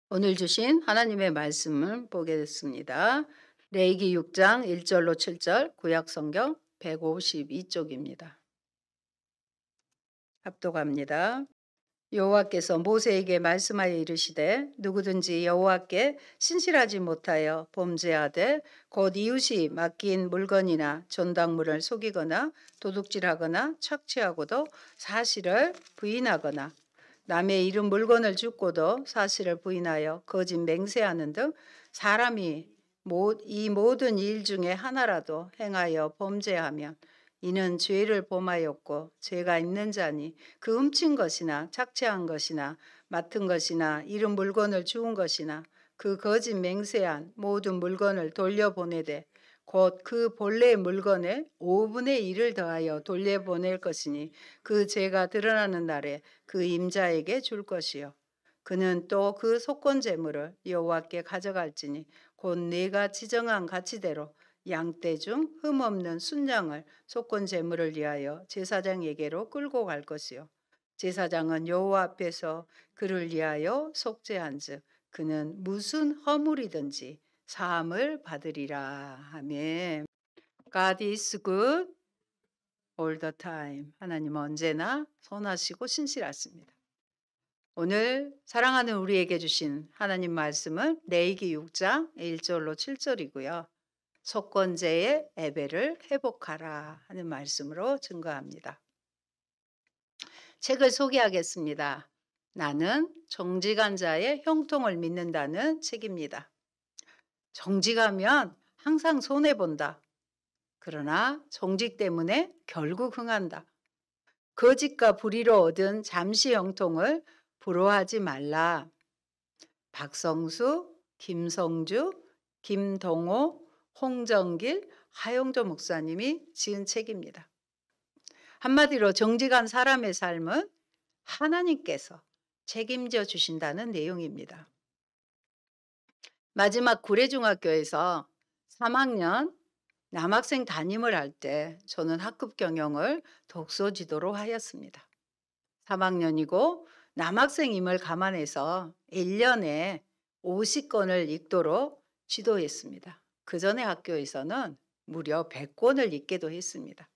오늘 주신 하나님의 말씀을 보겠습니다. 레위기 6장 1절로 7절 구약 성경 152쪽입니다. 합독합니다. 여호와께서 모세에게 말씀하여 이르시되 누구든지 여호와께 신실하지 못하여 범죄하되 곧 이웃이 맡긴 물건이나 전당물을 속이거나 도둑질하거나 착취하고도 사실을 부인하거나 남의 이름 물건을 줍고도 사실을 부인하여 거짓 맹세하는 등 사람이 이 모든 일 중에 하나라도 행하여 범죄하면 이는 죄를 범하였고 죄가 있는 자니 그 훔친 것이나 착취한 것이나 맡은 것이나 이름 물건을 주운 것이나 그 거짓 맹세한 모든 물건을 돌려보내되 곧 그 본래의 물건의 5분의 1을 더하여 돌려보낼 것이니 그 죄가 드러나는 날에 그 임자에게 줄 것이요 그는 또 그 속건 제물을 여호와께 가져갈지니 곧 내가 지정한 가치대로 양떼 중 흠없는 순양을 속건 제물을 위하여 제사장에게로 끌고 갈 것이요 제사장은 여호와 앞에서 그를 위하여 속죄한즉 그는 무슨 허물이든지 사함을 받으리라. 아멘. God is good all the time. 하나님은 언제나 선하시고 신실하십니다. 오늘 사랑하는 우리에게 주신 하나님 말씀은 레위기 6장 1절로 7절이고요. 속건제의 예배를 회복하라 하는 말씀으로 증거합니다. 책을 소개하겠습니다. 나는 정직한 자의 형통을 믿는다는 책입니다. 정직하면 항상 손해본다. 그러나 정직 때문에 결국 흥한다. 거짓과 불의로 얻은 잠시 형통을 부러워하지 말라. 박성수, 김성주, 김동호, 홍정길, 하용조 목사님이 지은 책입니다. 한마디로 정직한 사람의 삶은 하나님께서 책임져 주신다는 내용입니다. 마지막 구례중학교에서 3학년 남학생 담임을 할 때 저는 학급 경영을 독서 지도로 하였습니다. 3학년이고 남학생임을 감안해서 1년에 50권을 읽도록 지도했습니다. 그 전에 학교에서는 무려 100권을 읽기도 했습니다.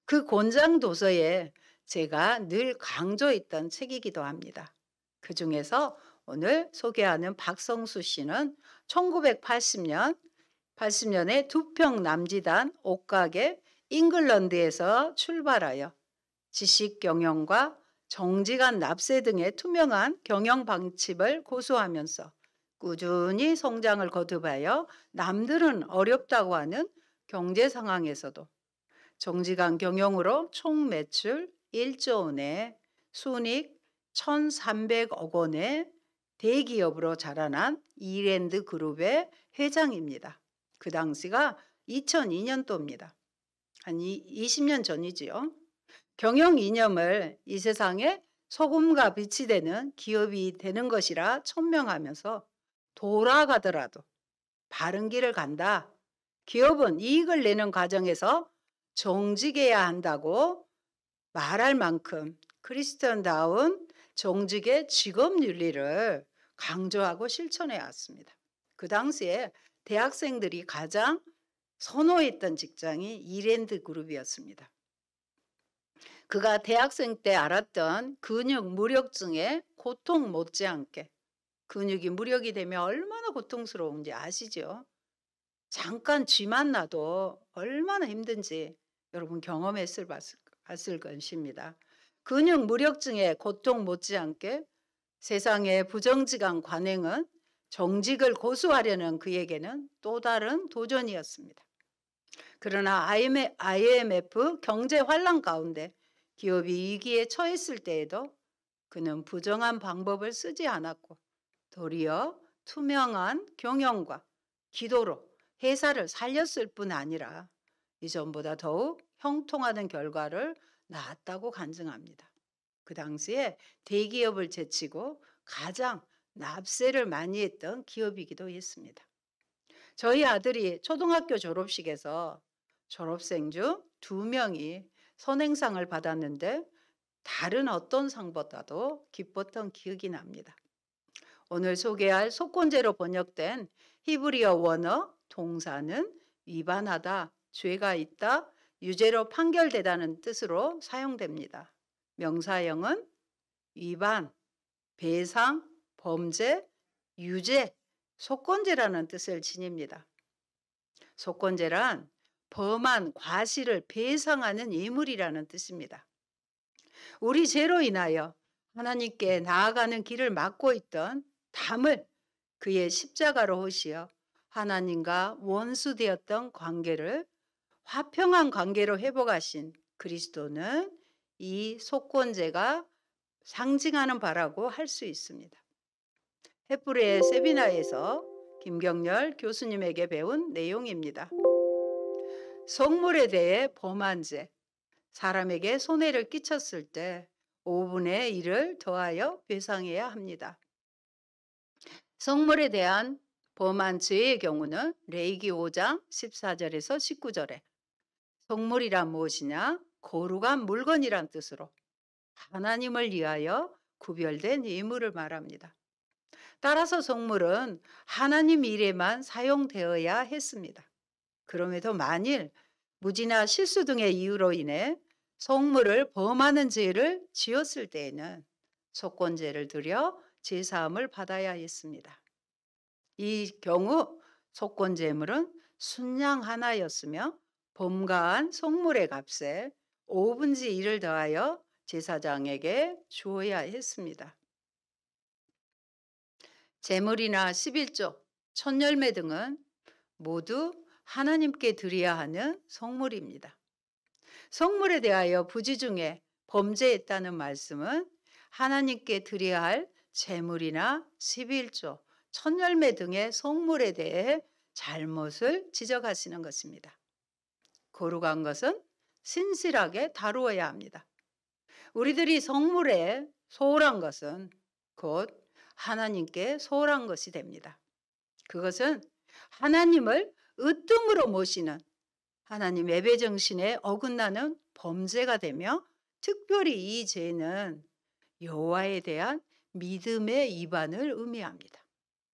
그 권장 도서에 제가 늘 강조했던 책이기도 합니다. 그 중에서 오늘 소개하는 박성수 씨는 1980년에 두평 남지단 옥각의 잉글랜드에서 출발하여 지식 경영과 정직한 납세 등의 투명한 경영 방침을 고수하면서 꾸준히 성장을 거듭하여 남들은 어렵다고 하는 경제 상황에서도 정직한 경영으로 총 매출 1조 원에 순이익 1,300억 원의 대기업으로 자라난 이랜드 그룹의 회장입니다. 그 당시가 2002년도입니다. 한 20년 전이지요. 경영 이념을 이 세상에 소금과 빛이 되는 기업이 되는 것이라 천명하면서 돌아가더라도 바른 길을 간다. 기업은 이익을 내는 과정에서 정직해야 한다고 말할 만큼 크리스천다운 정직의 직업 윤리를 강조하고 실천해 왔습니다. 그 당시에 대학생들이 가장 선호했던 직장이 이랜드 그룹이었습니다. 그가 대학생 때 알았던 근육 무력증의 고통 못지않게 근육이 무력이 되면 얼마나 고통스러운지 아시죠? 잠깐 쥐만 나도 얼마나 힘든지 여러분 경험했을 봤을 것입니다. 근육 무력증의 고통 못지않게 세상의 부정직한 관행은 정직을 고수하려는 그에게는 또 다른 도전이었습니다. 그러나 IMF 경제 환란 가운데 기업이 위기에 처했을 때에도 그는 부정한 방법을 쓰지 않았고 도리어 투명한 경영과 기도로 회사를 살렸을 뿐 아니라 이전보다 더욱 형통하는 결과를 낳았다고 간증합니다. 그 당시에 대기업을 제치고 가장 납세를 많이 했던 기업이기도 했습니다. 저희 아들이 초등학교 졸업식에서 졸업생 중 2명이 선행상을 받았는데 다른 어떤 상보다도 기뻤던 기억이 납니다. 오늘 소개할 속건제로 번역된 히브리어 원어 동사는 위반하다, 죄가 있다, 유죄로 판결되다는 뜻으로 사용됩니다. 명사형은 위반, 배상, 범죄, 유죄, 속건제라는 뜻을 지닙니다. 속건제란 범한 과실을 배상하는 예물이라는 뜻입니다. 우리 죄로 인하여 하나님께 나아가는 길을 막고 있던 담을 그의 십자가로 오시어 하나님과 원수되었던 관계를 화평한 관계로 회복하신 그리스도는 이 속건제가 상징하는 바라고 할 수 있습니다. 햇불의 세미나에서 김경렬 교수님에게 배운 내용입니다. 성물에 대해 범한 죄, 사람에게 손해를 끼쳤을 때 5분의 1을 더하여 배상해야 합니다. 성물에 대한 범한 죄의 경우는 레위기 5장 14절에서 19절에 성물이란 무엇이냐? 거룩한 물건이란 뜻으로 하나님을 위하여 구별된 예물을 말합니다. 따라서 성물은 하나님 일에만 사용되어야 했습니다. 그럼에도 만일 무지나 실수 등의 이유로 인해 성물을 범하는 죄를 지었을 때에는 속건제를 드려 제사함을 받아야 했습니다. 이 경우 속건제물은 순양 하나였으며 범가한 성물의 값에 5분의 1을 더하여 제사장에게 주어야 했습니다. 제물이나 11조, 천열매 등은 모두 하나님께 드려야 하는 성물입니다. 성물에 대하여 부지 중에 범죄했다는 말씀은 하나님께 드려야 할 제물이나 11조, 천열매 등의 성물에 대해 잘못을 지적하시는 것입니다. 거룩한 것은 신실하게 다루어야 합니다. 우리들이 성물에 소홀한 것은 곧 하나님께 소홀한 것이 됩니다. 그것은 하나님을 으뜸으로 모시는 하나님 예배 정신에 어긋나는 범죄가 되며 특별히 이 죄는 여호와에 대한 믿음의 위반을 의미합니다.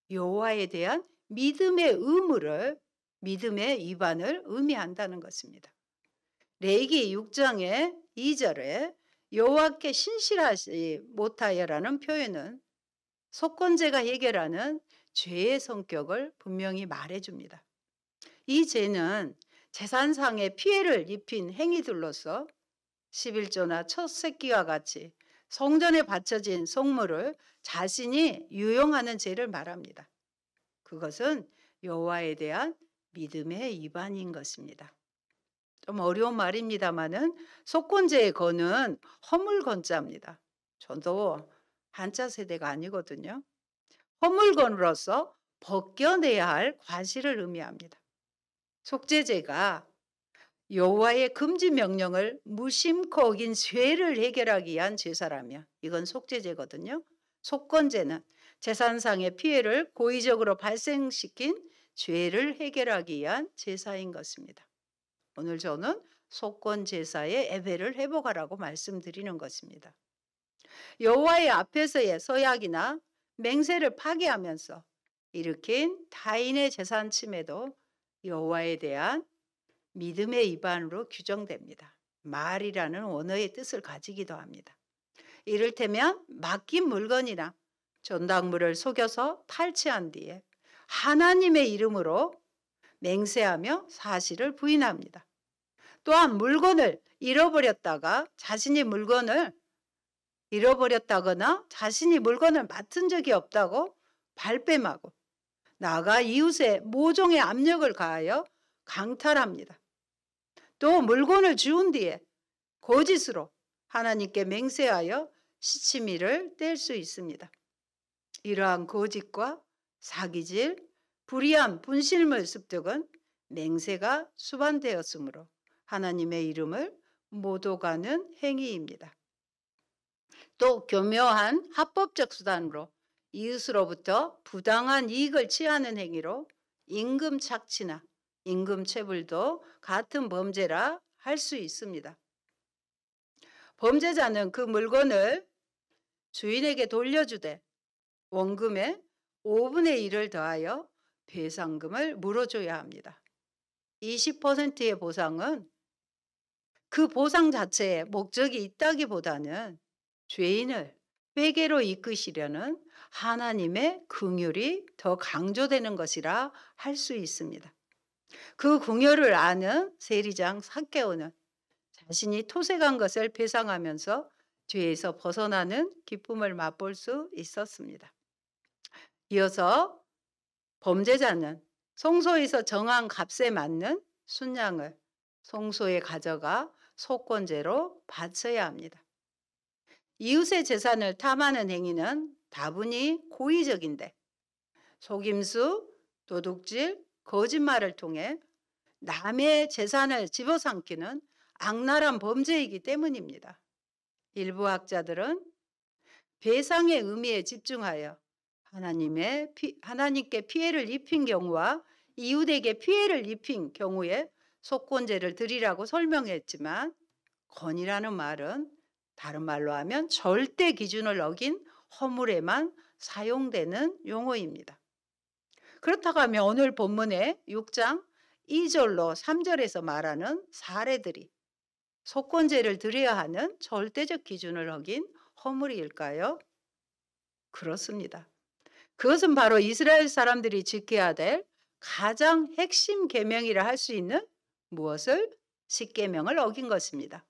여호와에 대한 믿음의 위반을 의미한다는 것입니다. 레위기 6장의 2절에 여호와께 신실하지 못하여라는 표현은 속건제가 해결하는 죄의 성격을 분명히 말해줍니다. 이 죄는 재산상의 피해를 입힌 행위들로서 11조나 첫 새끼와 같이 성전에 바쳐진 성물을 자신이 유용하는 죄를 말합니다. 그것은 여호와에 대한 믿음의 위반인 것입니다. 좀 어려운 말입니다만은 속건제의 건은 허물건자입니다. 저도 한자 세대가 아니거든요. 허물건으로서 벗겨내야 할 과실을 의미합니다. 속죄제가 여호와의 금지 명령을 무심코 어긴 죄를 해결하기 위한 제사라면 이건 속죄제거든요. 속건제는 재산상의 피해를 고의적으로 발생시킨 죄를 해결하기 위한 제사인 것입니다. 오늘 저는 속건제사의 예배를 회복하라고 말씀드리는 것입니다. 여호와의 앞에서의 서약이나 맹세를 파기하면서 일으킨 타인의 재산 침해도 여호와에 대한 믿음의 위반으로 규정됩니다. 말이라는 원어의 뜻을 가지기도 합니다. 이를테면 맡긴 물건이나 전당물을 속여서 탈취한 뒤에 하나님의 이름으로 맹세하며 사실을 부인합니다. 또한 물건을 잃어버렸다가 자신이 물건을 잃어버렸다거나 자신이 물건을 맡은 적이 없다고 발뺌하고 나아가 이웃의 모종의 압력을 가하여 강탈합니다. 또 물건을 주운 뒤에 거짓으로 하나님께 맹세하여 시치미를 뗄 수 있습니다. 이러한 거짓과 사기질, 불의한 분실물 습득은 맹세가 수반되었으므로 하나님의 이름을 못 오가는 행위입니다. 또 교묘한 합법적 수단으로 이웃으로부터 부당한 이익을 취하는 행위로 임금 착취나 임금 체불도 같은 범죄라 할 수 있습니다. 범죄자는 그 물건을 주인에게 돌려주되 원금의 5분의 1을 더하여 배상금을 물어줘야 합니다. 20%의 보상은 그 보상 자체에 목적이 있다기보다는 죄인을 회개로 이끄시려는 하나님의 긍휼이 더 강조되는 것이라 할 수 있습니다. 그 긍휼을 아는 세리장 삭개오는 자신이 토색한 것을 배상하면서 죄에서 벗어나는 기쁨을 맛볼 수 있었습니다. 이어서 범죄자는 성소에서 정한 값에 맞는 순양을 성소에 가져가 속건제로 바쳐야 합니다. 이웃의 재산을 탐하는 행위는 다분히 고의적인데 속임수, 도둑질, 거짓말을 통해 남의 재산을 집어삼키는 악랄한 범죄이기 때문입니다. 일부 학자들은 배상의 의미에 집중하여 하나님께 피해를 입힌 경우와 이웃에게 피해를 입힌 경우에 속건제를 드리라고 설명했지만 건이라는 말은 다른 말로 하면 절대 기준을 어긴 허물에만 사용되는 용어입니다. 그렇다고 하면 오늘 본문의 6장 2절로 3절에서 말하는 사례들이 속건제를 드려야 하는 절대적 기준을 어긴 허물일까요? 그렇습니다. 그것은 바로 이스라엘 사람들이 지켜야 될 가장 핵심 계명이라 할 수 있는 무엇을? 십계명을 어긴 것입니다.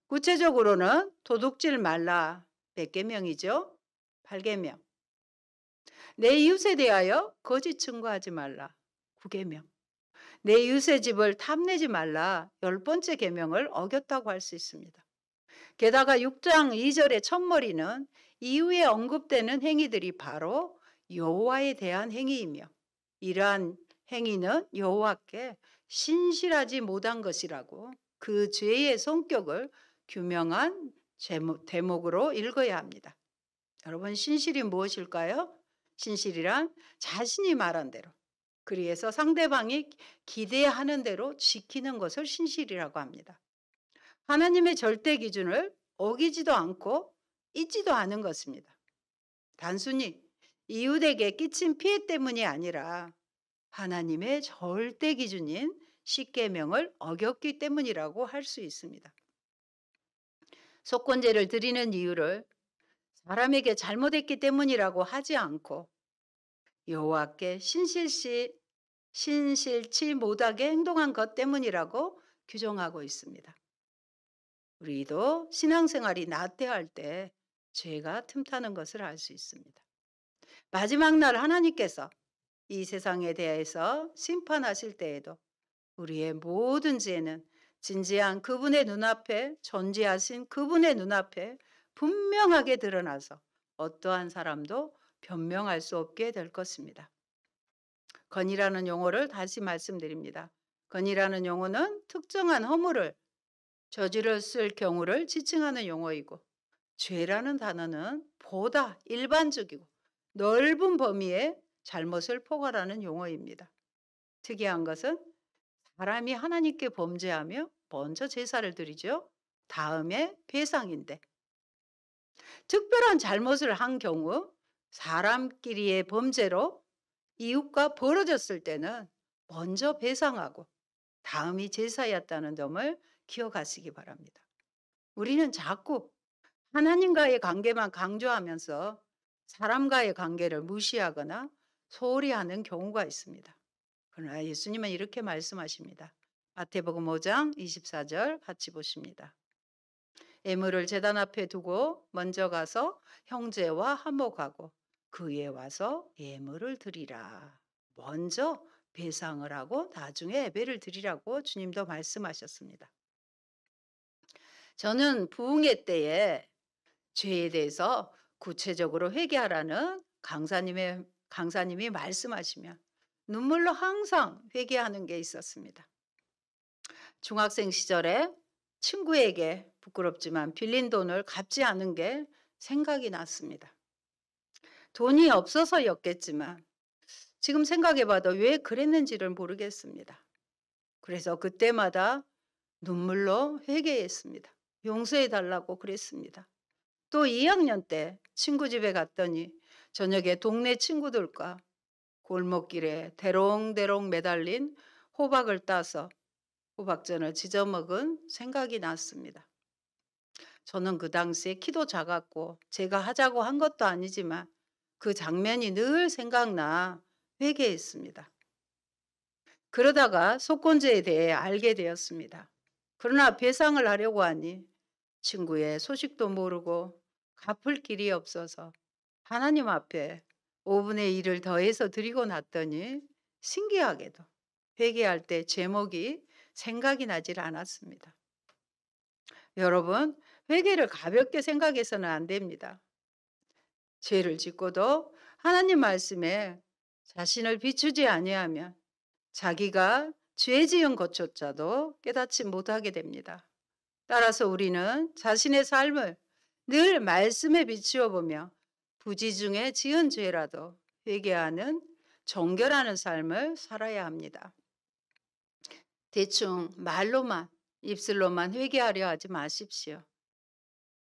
구체적으로는 도둑질 말라 100계명이죠. 8계명. 내 이웃에 대하여 거짓 증거하지 말라 9계명. 내 이웃의 집을 탐내지 말라 10번째 계명을 어겼다고 할 수 있습니다. 게다가 6장 2절의 첫머리는 이후에 언급되는 행위들이 바로 여호와에 대한 행위이며 이러한 행위는 여호와께 신실하지 못한 것이라고 그 죄의 성격을 규명한 대목으로 읽어야 합니다. 여러분, 신실이 무엇일까요? 신실이란 자신이 말한 대로 그리해서 상대방이 기대하는 대로 지키는 것을 신실이라고 합니다. 하나님의 절대 기준을 어기지도 않고 잊지도 않은 것입니다. 단순히 이웃에게 끼친 피해 때문이 아니라 하나님의 절대 기준인 십계명을 어겼기 때문이라고 할 수 있습니다. 속건제를 드리는 이유를 사람에게 잘못했기 때문이라고 하지 않고 여호와께 신실치 못하게 행동한 것 때문이라고 규정하고 있습니다. 우리도 신앙생활이 나태할 때 죄가 틈타는 것을 알 수 있습니다. 마지막 날 하나님께서 이 세상에 대해서 심판하실 때에도 우리의 모든 죄는 진지한 그분의 눈앞에, 존재하신 그분의 눈앞에 분명하게 드러나서 어떠한 사람도 변명할 수 없게 될 것입니다. 건이라는 용어를 다시 말씀드립니다. 건이라는 용어는 특정한 허물을 저질렀을 경우를 지칭하는 용어이고 죄라는 단어는 보다 일반적이고 넓은 범위의 잘못을 포괄하는 용어입니다. 특이한 것은 사람이 하나님께 범죄하며 먼저 제사를 드리죠. 다음에 배상인데 특별한 잘못을 한 경우 사람끼리의 범죄로 이웃과 벌어졌을 때는 먼저 배상하고 다음이 제사였다는 점을 기억하시기 바랍니다. 우리는 자꾸 하나님과의 관계만 강조하면서 사람과의 관계를 무시하거나 소홀히 하는 경우가 있습니다. 그러나 예수님은 이렇게 말씀하십니다. 마태복음 5장 24절 같이 보십니다. 예물을 제단 앞에 두고 먼저 가서 형제와 화목하고 그에 와서 예물을 드리라. 먼저 배상을 하고 나중에 예배를 드리라고 주님도 말씀하셨습니다. 저는 부흥회 때에 죄에 대해서 구체적으로 회개하라는 강사님이 말씀하시면 눈물로 항상 회개하는 게 있었습니다. 중학생 시절에 친구에게 부끄럽지만 빌린 돈을 갚지 않은 게 생각이 났습니다. 돈이 없어서였겠지만 지금 생각해봐도 왜 그랬는지를 모르겠습니다. 그래서 그때마다 눈물로 회개했습니다. 용서해달라고 그랬습니다. 또 2학년 때 친구 집에 갔더니 저녁에 동네 친구들과 골목길에 대롱대롱 매달린 호박을 따서 호박전을 지져 먹은 생각이 났습니다. 저는 그 당시에 키도 작았고 제가 하자고 한 것도 아니지만 그 장면이 늘 생각나 회개했습니다. 그러다가 속건제에 대해 알게 되었습니다. 그러나 배상을 하려고 하니 친구의 소식도 모르고 갚을 길이 없어서 하나님 앞에 5분의 1을 더해서 드리고 났더니 신기하게도 회개할 때 제목이 생각이 나질 않았습니다. 여러분, 회개를 가볍게 생각해서는 안 됩니다. 죄를 짓고도 하나님 말씀에 자신을 비추지 아니하면 자기가 죄 지은 것조차도 깨닫지 못하게 됩니다. 따라서 우리는 자신의 삶을 늘 말씀에 비추어 보며 부지 중에 지은 죄라도 회개하는 정결하는 삶을 살아야 합니다. 대충 말로만 입술로만 회개하려 하지 마십시오.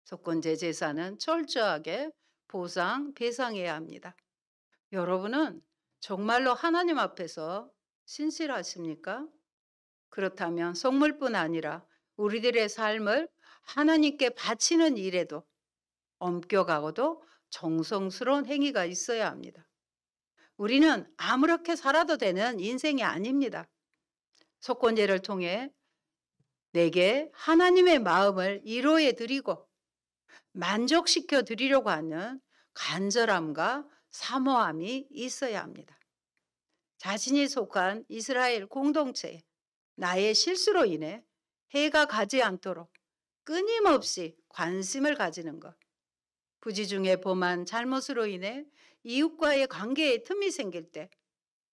속건제 제사는 철저하게 보상, 배상해야 합니다. 여러분은 정말로 하나님 앞에서 신실하십니까? 그렇다면 속물뿐 아니라 우리들의 삶을 하나님께 바치는 일에도 엄격하고도 정성스러운 행위가 있어야 합니다. 우리는 아무렇게 살아도 되는 인생이 아닙니다. 속건제를 통해 내게 하나님의 마음을 이로해 드리고 만족시켜 드리려고 하는 간절함과 사모함이 있어야 합니다. 자신이 속한 이스라엘 공동체에 나의 실수로 인해 해가 가지 않도록 끊임없이 관심을 가지는 것. 부지 중에 범한 잘못으로 인해 이웃과의 관계에 틈이 생길 때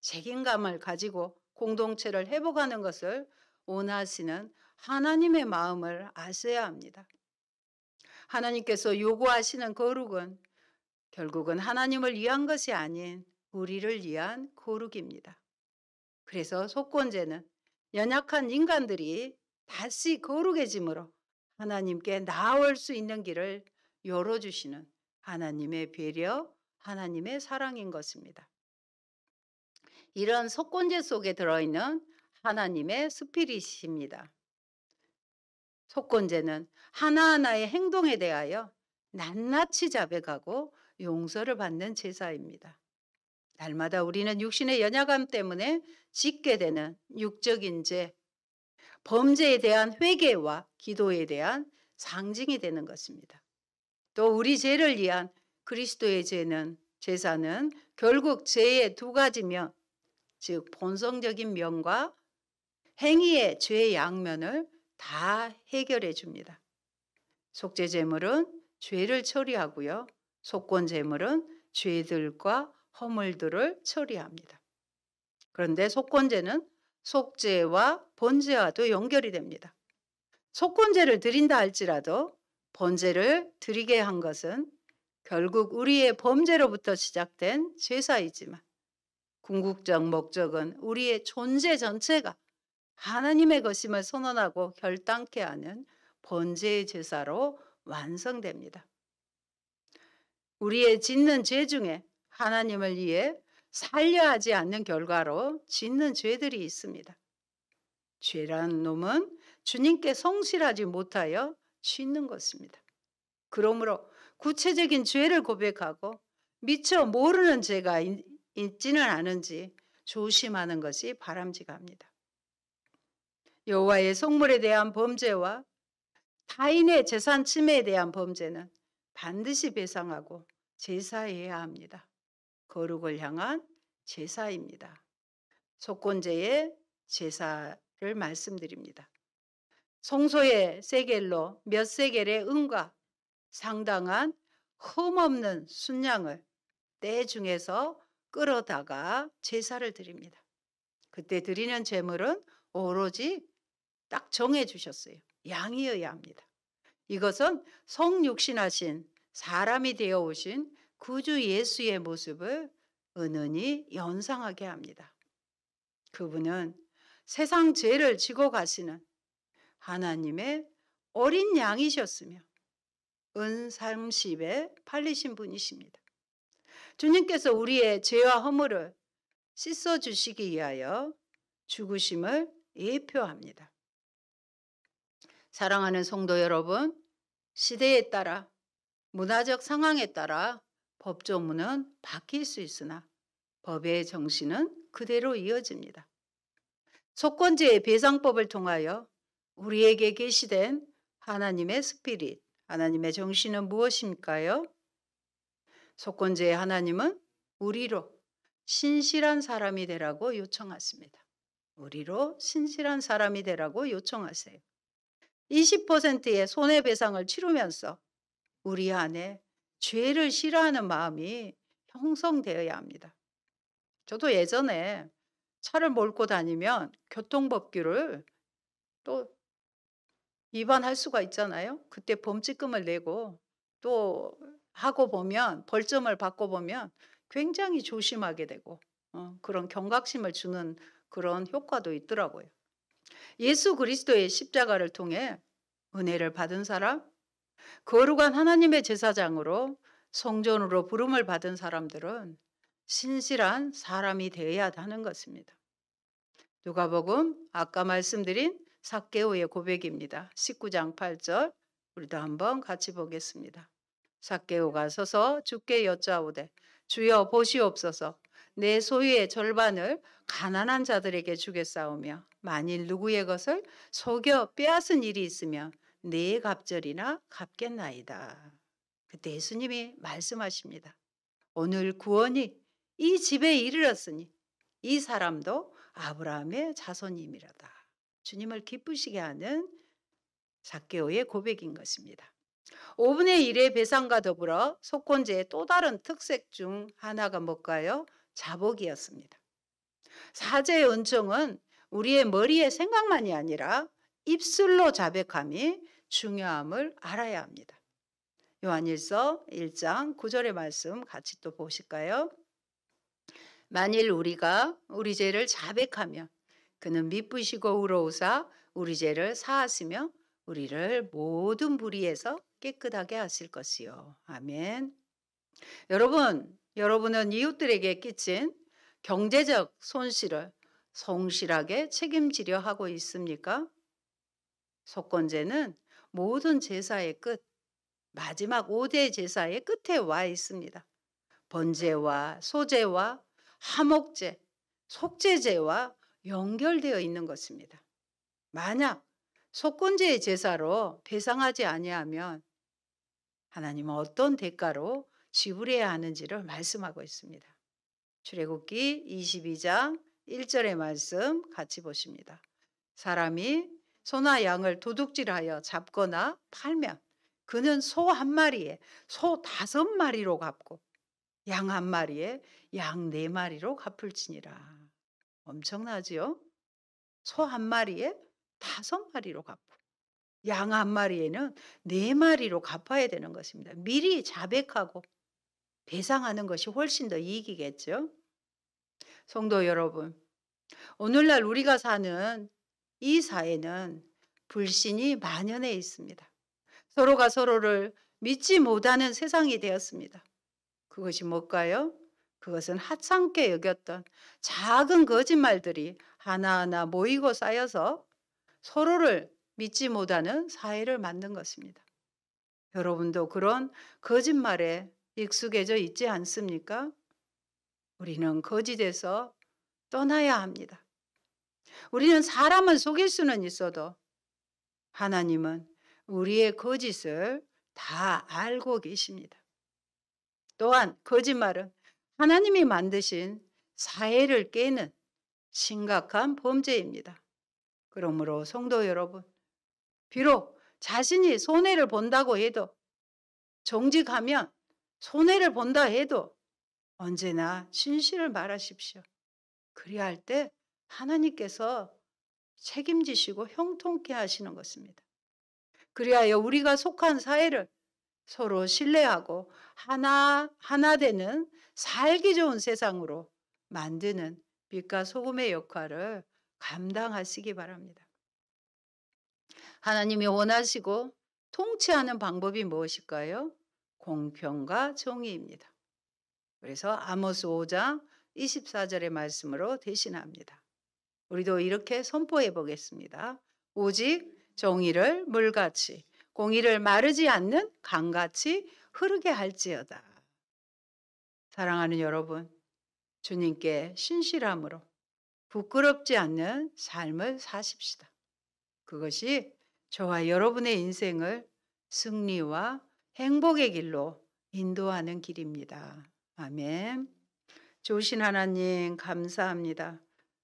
책임감을 가지고 공동체를 회복하는 것을 원하시는 하나님의 마음을 아셔야 합니다. 하나님께서 요구하시는 거룩은 결국은 하나님을 위한 것이 아닌 우리를 위한 거룩입니다. 그래서 속건제는 연약한 인간들이 다시 거룩해짐으로 하나님께 나아올 수 있는 길을 열어주시는 하나님의 배려, 하나님의 사랑인 것입니다. 이런 속건제 속에 들어있는 하나님의 스피릿입니다. 속건제는 하나하나의 행동에 대하여 낱낱이 자백하고 용서를 받는 제사입니다. 날마다 우리는 육신의 연약함 때문에 짓게 되는 육적인 죄, 범죄에 대한 회개와 기도에 대한 상징이 되는 것입니다. 또 우리 죄를 위한 그리스도의 제사는 결국 죄의 두 가지 면, 즉 본성적인 면과 행위의 죄의 양면을 다 해결해 줍니다. 속죄 제물은 죄를 처리하고요. 속건 제물은 죄들과 허물들을 처리합니다. 그런데 속건제는 속죄와 번제와도 연결이 됩니다. 속건제를 드린다 할지라도 번제를 드리게 한 것은 결국 우리의 범죄로부터 시작된 제사이지만 궁극적 목적은 우리의 존재 전체가 하나님의 것임을 선언하고 결단케 하는 번제의 제사로 완성됩니다. 우리의 짓는 죄 중에 하나님을 위해 살려 하지 않는 결과로 짓는 죄들이 있습니다. 죄라는 놈은 주님께 성실하지 못하여 짓는 것입니다. 그러므로 구체적인 죄를 고백하고 미처 모르는 죄가 있지는 않은지 조심하는 것이 바람직합니다. 여호와의 성물에 대한 범죄와 타인의 재산 침해에 대한 범죄는 반드시 배상하고 제사해야 합니다. 거룩을 향한 제사입니다. 속건제의 제사를 말씀드립니다. 성소의 세겔로 몇 세겔의 은과 상당한 흠없는 순양을 때 중에서 끌어다가 제사를 드립니다. 그때 드리는 제물은 오로지 딱 정해 주셨어요. 양이어야 합니다. 이것은 성육신하신 사람이 되어 오신 구주 예수의 모습을 은은히 연상하게 합니다. 그분은 세상 죄를 지고 가시는 하나님의 어린 양이셨으며 은 30에 팔리신 분이십니다. 주님께서 우리의 죄와 허물을 씻어 주시기 위하여 죽으심을 예표합니다. 사랑하는 성도 여러분, 시대에 따라 문화적 상황에 따라 법조문은 바뀔 수 있으나 법의 정신은 그대로 이어집니다. 속건제의 배상법을 통하여 우리에게 계시된 하나님의 스피릿, 하나님의 정신은 무엇입니까요? 속건제의 하나님은 우리로 신실한 사람이 되라고 요청하십니다. 우리로 신실한 사람이 되라고 요청하세요. 20%의 손해배상을 치르면서 우리 안에 죄를 싫어하는 마음이 형성되어야 합니다. 저도 예전에 차를 몰고 다니면 교통법규를 또 위반할 수가 있잖아요. 그때 범칙금을 내고 또 하고 보면 벌점을 받고 보면 굉장히 조심하게 되고 그런 경각심을 주는 그런 효과도 있더라고요. 예수 그리스도의 십자가를 통해 은혜를 받은 사람, 거룩한 하나님의 제사장으로 성전으로 부름을 받은 사람들은 신실한 사람이 되어야 하는 것입니다. 누가복음 아까 말씀드린 삭개오의 고백입니다. 19장 8절 우리도 한번 같이 보겠습니다. 삭개오가 서서 주께 여짜오되 주여 보시옵소서 내 소유의 절반을 가난한 자들에게 주겠사오며 만일 누구의 것을 속여 빼앗은 일이 있으면 네 갑절이나 갚겠나이다. 그때 예수님이 말씀하십니다. 오늘 구원이 이 집에 이르렀으니 이 사람도 아브라함의 자손임이로다. 주님을 기쁘시게 하는 삭개오의 고백인 것입니다. 5분의 1의 배상과 더불어 속건제의 또 다른 특색 중 하나가 뭘까요? 자복이었습니다. 사제의 은총은 우리의 머리의 생각만이 아니라 입술로 자백함이 중요함을 알아야 합니다. 요한일서 1장 9절의 말씀 같이 또 보실까요? 만일 우리가 우리 죄를 자백하면 그는 미쁘시고 의로우사 우리 죄를 사하시며 우리를 모든 불의에서 깨끗하게 하실 것이요. 아멘. 여러분은 이웃들에게 끼친 경제적 손실을 성실하게 책임지려 하고 있습니까? 속건제는 모든 제사의 끝, 마지막 5대 제사의 끝에 와 있습니다. 번제와 소제와 화목제, 속죄제와 연결되어 있는 것입니다. 만약 속건제의 제사로 배상하지 아니하면 하나님은 어떤 대가로 지불해야 하는지를 말씀하고 있습니다. 출애굽기 22장 1절의 말씀 같이 보십니다. 사람이 소나 양을 도둑질하여 잡거나 팔면 그는 소 한 마리에 소 5마리로 갚고 양 한 마리에 양 4마리로 갚을지니라. 엄청나지요? 소 한 마리에 5마리로 갚고 양 한 마리에는 4마리로 갚아야 되는 것입니다. 미리 자백하고 배상하는 것이 훨씬 더 이익이겠죠. 성도 여러분, 오늘날 우리가 사는 이 사회는 불신이 만연해 있습니다. 서로가 서로를 믿지 못하는 세상이 되었습니다. 그것이 뭘까요? 그것은 하찮게 여겼던 작은 거짓말들이 하나하나 모이고 쌓여서 서로를 믿지 못하는 사회를 만든 것입니다. 여러분도 그런 거짓말에 익숙해져 있지 않습니까? 우리는 거짓에서 떠나야 합니다. 우리는 사람을 속일 수는 있어도 하나님은 우리의 거짓을 다 알고 계십니다. 또한 거짓말은 하나님이 만드신 사회를 깨는 심각한 범죄입니다. 그러므로 성도 여러분, 비록 자신이 손해를 본다고 해도 정직하면 손해를 본다 해도 언제나 진실을 말하십시오. 그리할 때 하나님께서 책임지시고 형통케 하시는 것입니다. 그리하여 우리가 속한 사회를 서로 신뢰하고 하나 되는 살기 좋은 세상으로 만드는 빛과 소금의 역할을 감당하시기 바랍니다. 하나님이 원하시고 통치하는 방법이 무엇일까요? 공평과 정의입니다. 그래서 아모스 5장 24절의 말씀으로 대신합니다. 우리도 이렇게 선포해 보겠습니다. 오직 정의를 물같이 공의를 마르지 않는 강같이 흐르게 할지어다. 사랑하는 여러분, 주님께 신실함으로 부끄럽지 않는 삶을 사십시다. 그것이 저와 여러분의 인생을 승리와 행복의 길로 인도하는 길입니다. 아멘. 좋으신 하나님 감사합니다.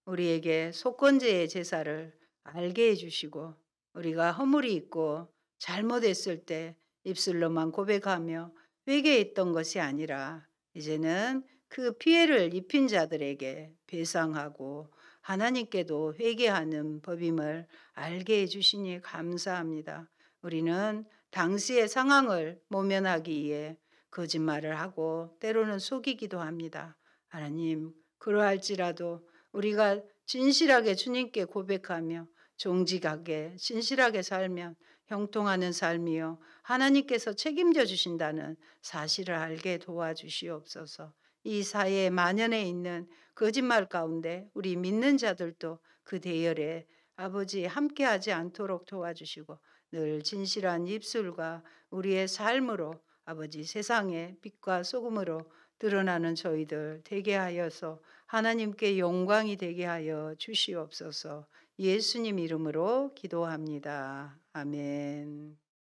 우리에게 속건제의 제사를 알게 해주시고 우리가 허물이 있고 잘못했을 때 입술로만 고백하며 회개했던 것이 아니라 이제는 그 피해를 입힌 자들에게 배상하고 하나님께도 회개하는 법임을 알게 해주시니 감사합니다. 우리는 당시의 상황을 모면하기 위해 거짓말을 하고 때로는 속이기도 합니다. 하나님, 그러할지라도 우리가 진실하게 주님께 고백하며 정직하게 진실하게 살면 형통하는 삶이요 하나님께서 책임져 주신다는 사실을 알게 도와주시옵소서. 이 사회에 만연해 있는 거짓말 가운데 우리 믿는 자들도 그 대열에 아버지 함께하지 않도록 도와주시고 늘 진실한 입술과 우리의 삶으로 아버지 세상의 빛과 소금으로 드러나는 저희들 되게 하여서 하나님께 영광이 되게 하여 주시옵소서. 예수님 이름으로 기도합니다. 아멘.